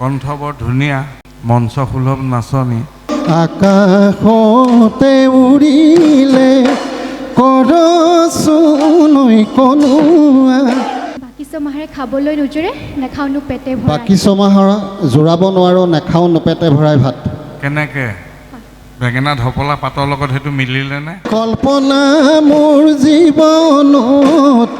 কণ্ঠ বৰ ধুনীয়া, মঞ্চসুলভ নাচনী। আকাশতে উৰিলে কৰচোনৈ কনুৱা। বাকী ছমাহাৰে খাবলৈ নোজোৰে, নাখাওনো পেটে ভৰাই। বাকী ছমাহৰ জোৰাব নোৱাৰোঁ, নাখাওঁ নপেটে ভৰাই ভাত। কেনেকে বেঙেনা ঢপলা পাতৰ লগত সেইটো মিলিলেনে? কল্পনা মোৰ জীৱনত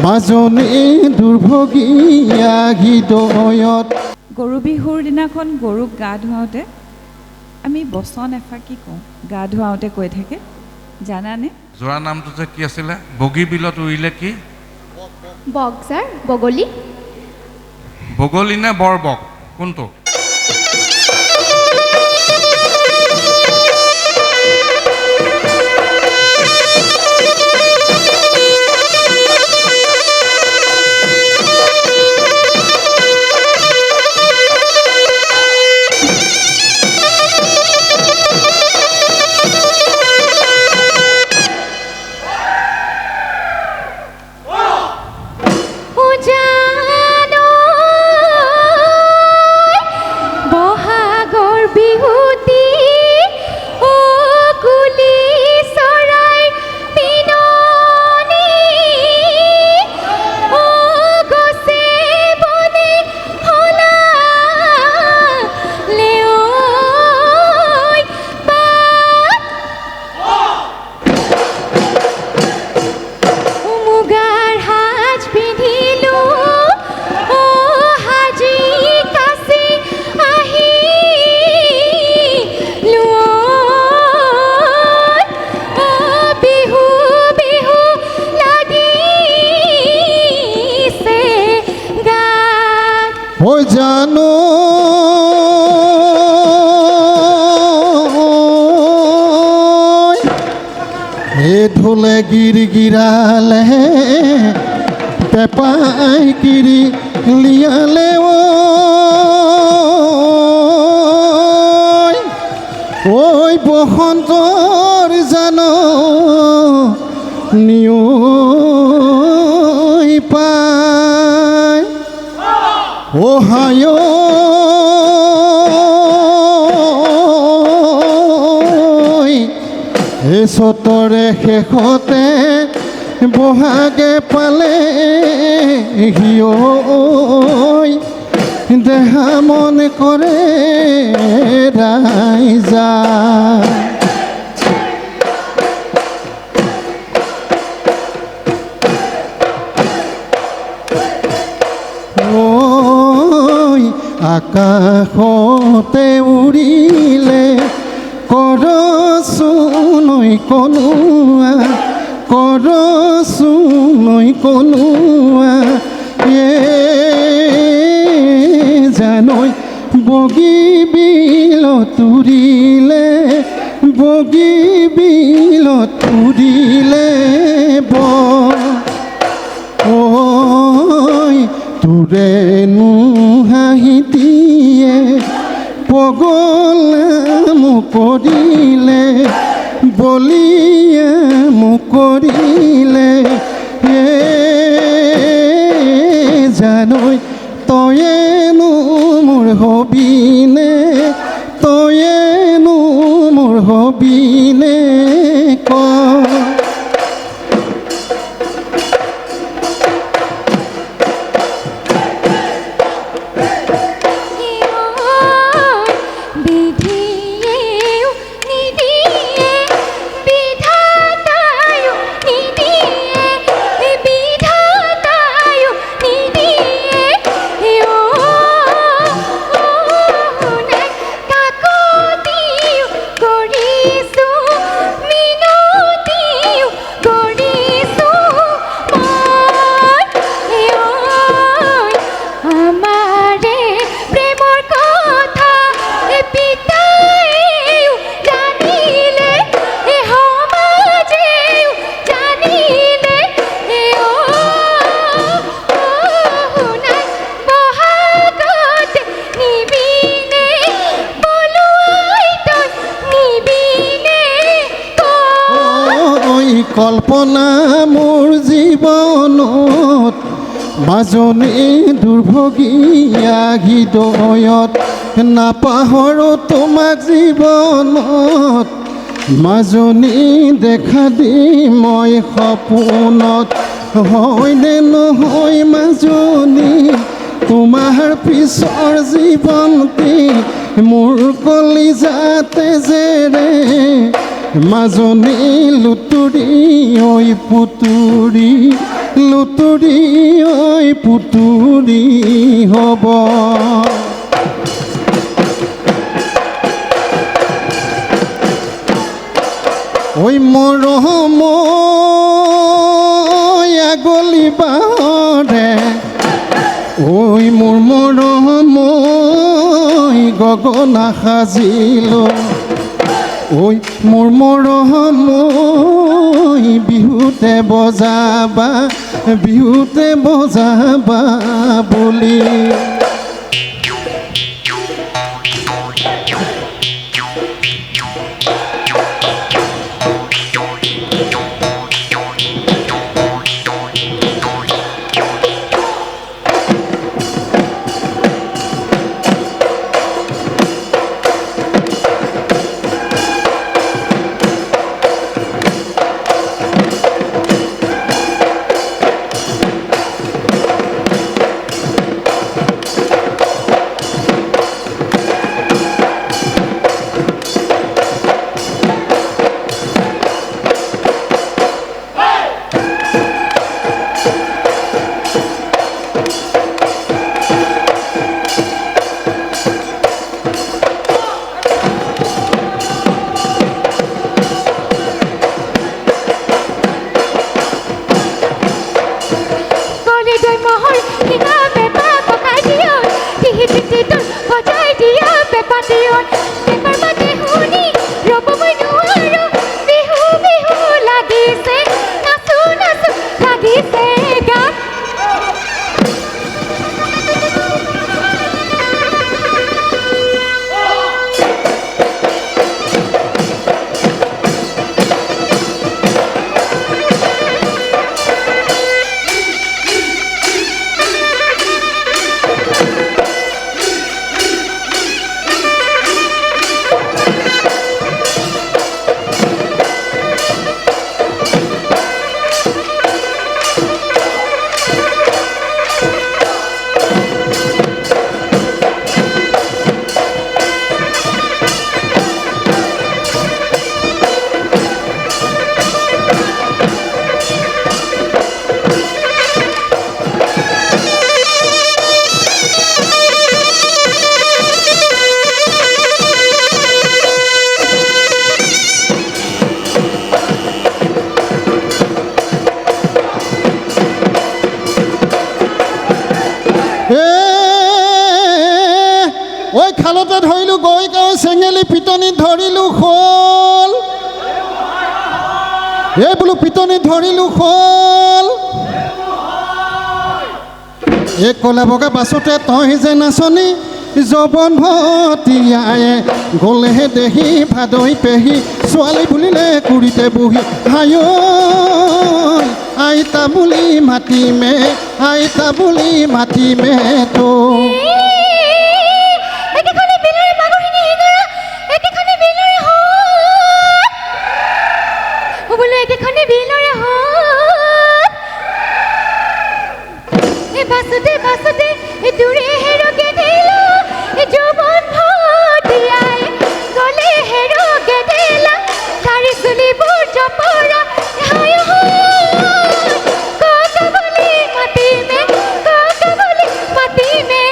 মাজনী দুৰ্ভগীয়া হৃদয়ত। গৰু বিহুৰ দিনাখন গৰুক গা ধুৱাওঁতে আমি বচন এফাকি কওঁ, গা ধুৱাওঁতে কৈ থাকে, জানানে? যোৱা নামটো যে কি আছিলে? বগী বিলত উৰিলে কি? বগ ছাৰ, বগলী। বগলী নে বৰবক, কোনটো? ঐ জানো এ ঢোলে গিরগিরালে পেপাই কিরি লিয়ালে ওই বসন্তর জানো নিয় পায় ও হায় এ সতরে শেষতে বহাগে পালে হিয় দেহা মন করে রাইজা আকাশতে উৰিলে কৰচোনৈ কনুৱা, কৰচোনৈ কনুৱা। জানৈ বগী বিলত উৰিলে, বগী বিলত উৰিলে ঐ তোৰেনো হাঁহি দিয়ে পগলা মুকৰিলে, বলিয়া মুকৰিলে। জানৈ তয়েনো মোৰ হবিনে, তয়েনো মোৰ হবিনে ক। কল্পনা মোৰ জীৱনত মাজনী দুৰ্ভগীয়া হৃদয়ত নাপাহৰো তোমাক জীৱনত মাজনী দেখা দি মই সপোনত হয়নে নহয় মাজনী তোমাৰ পিছৰ জীৱনটি মোৰ কলিজাতে জেৰে মাজনী লুতুৰি ঐ পুতুৰি লুতুৰি ঐ পুতুৰি হ'ব ঐ মৰম আগলি বাৰে ঐ মোৰ মৰম গগনা সাজিলো ঐ মোৰ মৰম বিহুতে বজাবা বুলি ঐ খালতে ধৰিলোঁ গৈ গাঁও চেঙেলী পিটনিত ধৰিলোঁ শ'ল এই বোলো পিটনিত ধৰিলোঁ শ'ল এই ক'লা বগা বাছতে তই যে নাচনি যৌৱন ভটিয়ায়ে গ'লেহে দেহি ভাদৈ পেহী ছোৱালী বুলিলে কুৰিতে বহি হায় আইতা বুলি মাতিমে আইতা বুলি মাতিমে তো মাতিমে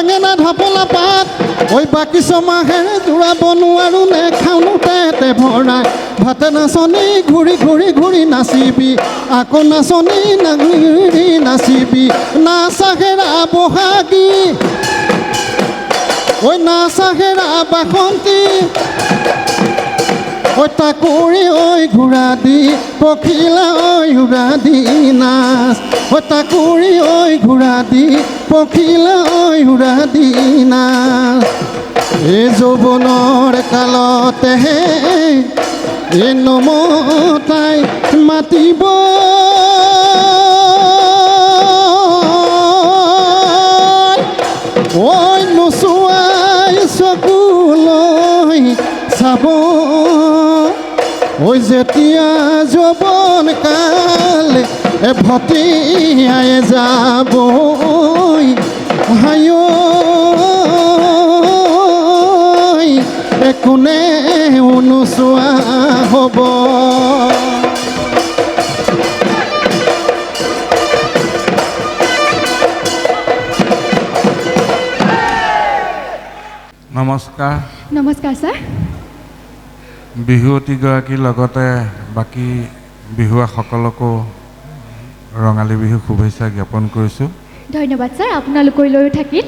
বেঙেনা ঢপলা পাত ঐ বাকী ছমাহেৰে জোৰাব নোৱাৰো নেখাওনো পেটে ভৰাই ভাতে নাচনি ঘূৰি ঘূৰি ঘূৰি নাচিবি আকৌ নাচনি নাঘূৰি নাচিবি নাচাহেৰা বহাগী ঐ নাচাহেৰা বাসন্তী ঐ তাকুৰি ঐ ঘোঁৰা দি পখিলা ঐ উৰা দি নাচ ঐ তাকুৰি ঐ ঘোঁৰা দি পখিলা ঐ উৰা দি নাচ এই যৌৱনৰ কালতেহে এই নমতাই মাতিব ঐ নোচোৱাই চকুলৈ চাব ঐ যেতিয়া যৌৱন কাল ভটিয়াই যাব হায় কোনে নোচোৱা হ'ব নমস্কাৰ নমস্কাৰ ছাৰ বিহুৱতীগৰাকীৰ লগতে বাকী বিহুৱাসকলকো ৰঙালী বিহু শুভেচ্ছা জ্ঞাপন কৰিছোঁ। ধন্যবাদ ছাৰ আপোনালোকলৈও থাকিল।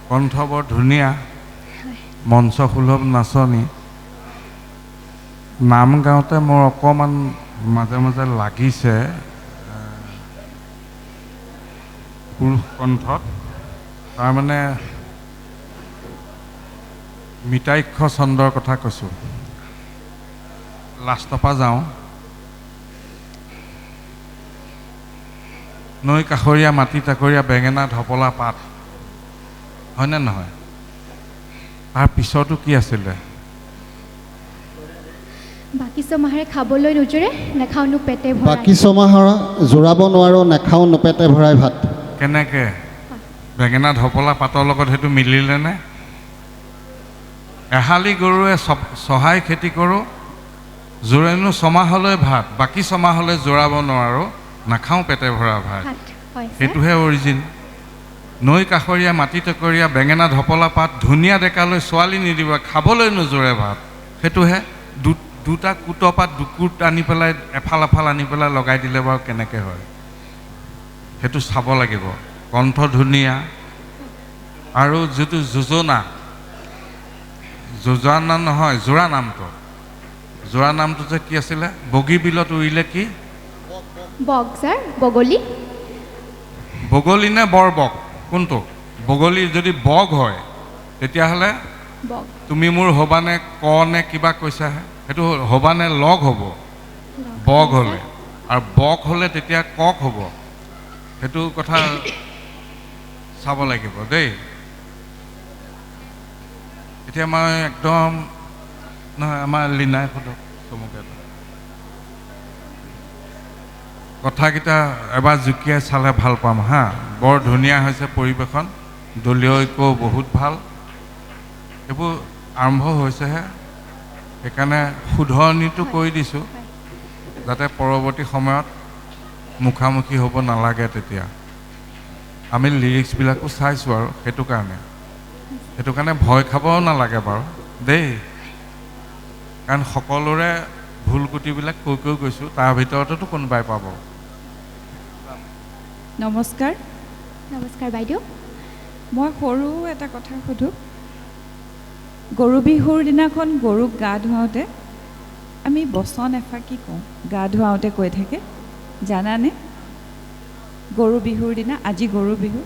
কণ্ঠ বৰ ধুনীয়া, মঞ্চসুলভ নাচনী। নাম গাওঁতে মোৰ অকণমান মাজে মাজে লাগিছে পুৰুষ কণ্ঠত, তাৰমানে মিতাক্ষ ছন্দৰ কথা কৈছোঁ। লাষ্টৰ পৰা যাওঁ। নৈ কাষৰীয়া মাটি তাকৰীয়া বেঙেনা ঢপলা পাত, হয়নে নহয়? তাৰ পিছতো কি আছিলে? বাকী ছমাহেৰে খাবলৈ নোজোৰে নেখাওনো পেটে ভৰাই। বাকী ছমাহৰ জোৰাব নোৱাৰো নেখাওঁ নোপেটে ভৰাই ভাত। কেনেকৈ বেঙেনা ঢপলা পাতৰ লগত সেইটো মিলিলেনে? এহালি গৰুৱে চহাই খেতি কৰোঁ, জোৰেনো ছমাহলৈ ভাত, বাকী ছমাহলৈ জোৰাব নোৱাৰোঁ, নাখাওঁ পেটে ভৰা ভাত। সেইটোহে অৰিজিন। নৈ কাষৰীয়া মাটি টকৰীয়া বেঙেনা ঢপলা পাত, ধুনীয়া ডেকালৈ ছোৱালী নিদিব, খাবলৈ নোজোৰে ভাত। সেইটোহে। দুটা কুটপাত দুকুট আনি পেলাই এফাল এফাল আনি পেলাই লগাই দিলে বাৰু কেনেকৈ হয়? সেইটো চাব লাগিব। কণ্ঠ ধুনীয়া আৰু যিটো যোজনা নহয়, যোৰা নামটো, যোৰা নামটো যে কি আছিলে? বগী বিলত উৰিলে কি? বগ ছাৰ, বগলী। বগলী নে বৰবক? কোনটো? বগলী যদি বগ হয় তেতিয়াহ'লে তুমি মোৰ হ'বানে ক নে কিবা কৈছাহে? সেইটো হ'বানে লগ হ'ব বগ হ'লে, আৰু বক হ'লে তেতিয়া কক হ'ব। সেইটো কথা চাব লাগিব দেই। এতিয়া মই একদম নহয়, আমাৰ লীনাই সোধক চমুকে কথাকেইটা এবাৰ জুকিয়াই চালে ভাল পাম হা। বৰ ধুনীয়া হৈছে পৰিৱেশন, দলীয় ঐক্যও বহুত ভাল। এইবোৰ আৰম্ভ হৈছেহে, সেইকাৰণে শুধৰণিটো কৰি দিছোঁ যাতে পৰৱৰ্তী সময়ত মুখামুখি হ'ব নালাগে। তেতিয়া আমি লিৰিক্সবিলাকো চাইছোঁ আৰু সেইটো কাৰণে ভয় খাবও নালাগে বাৰু দেই, কাৰণ সকলোৰে ভুল কুটিবিলাক কৈ গৈছোঁ, তাৰ ভিতৰতো কোনোবাই পাব। নমস্কাৰ। নমস্কাৰ বাইদেউ। মই সৰু এটা কথা সুধোঁ। গৰু বিহুৰ দিনাখন গৰুক গা ধুৱাওঁতে আমি বচন এফাকি কওঁ, গা ধুৱাওঁতে কৈ থাকে, জানানে? গৰু বিহুৰ দিনা, আজি গৰু বিহু,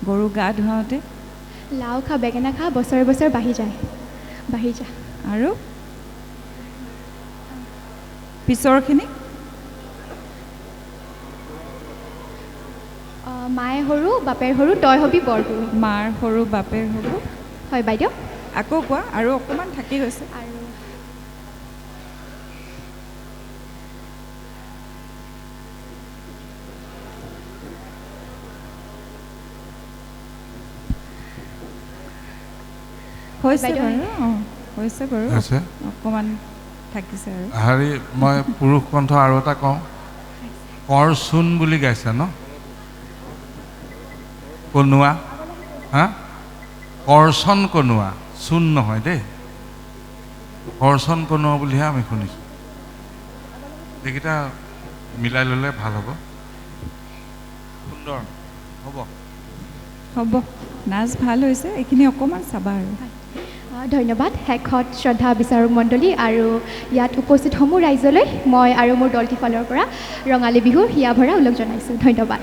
গৰু গা ধুৱাওঁতে লাও খা বেঙেনা খা বছৰে বছৰে বাঢ়ি যা। আৰু পিছৰখিনি মায়ে সৰু বাপেৰ সৰু তই হবি বৰ গৰু। মাৰ সৰু বাপেৰ হ'ব। হয় বাইদেউ। আকৌ কোৱা, আৰু অকণমান থাকি গৈছে। আৰু হৈছে বাৰু, হৈছে বাৰু, অকণমান থাকিছে আৰু। হেৰি মই পুৰুষ কণ্ঠ আৰু এটা কওঁ, কৰচোন বুলি গাইছে ন? কনোৱা হা কৰচন কনোৱা চূণ নহয় দেই কৰচন কনোৱা বুলিহে আমি শুনিছোঁ এইকেইটা মিলাই ল'লে ভাল হ'ব সুন্দৰ হ'ব হ'ব নাচ ভাল হৈছে এইখিনি অকণমান চাবা আৰু ধন্যবাদ শেষত শ্ৰদ্ধা বিচাৰক মণ্ডলী আৰু ইয়াত উপস্থিত সমূহ ৰাইজলৈ মই আৰু মোৰ দলটিৰ ফালৰ পৰা ৰঙালী বিহুৰ হিয়া ভৰা ওলগ জনাইছোঁ ধন্যবাদ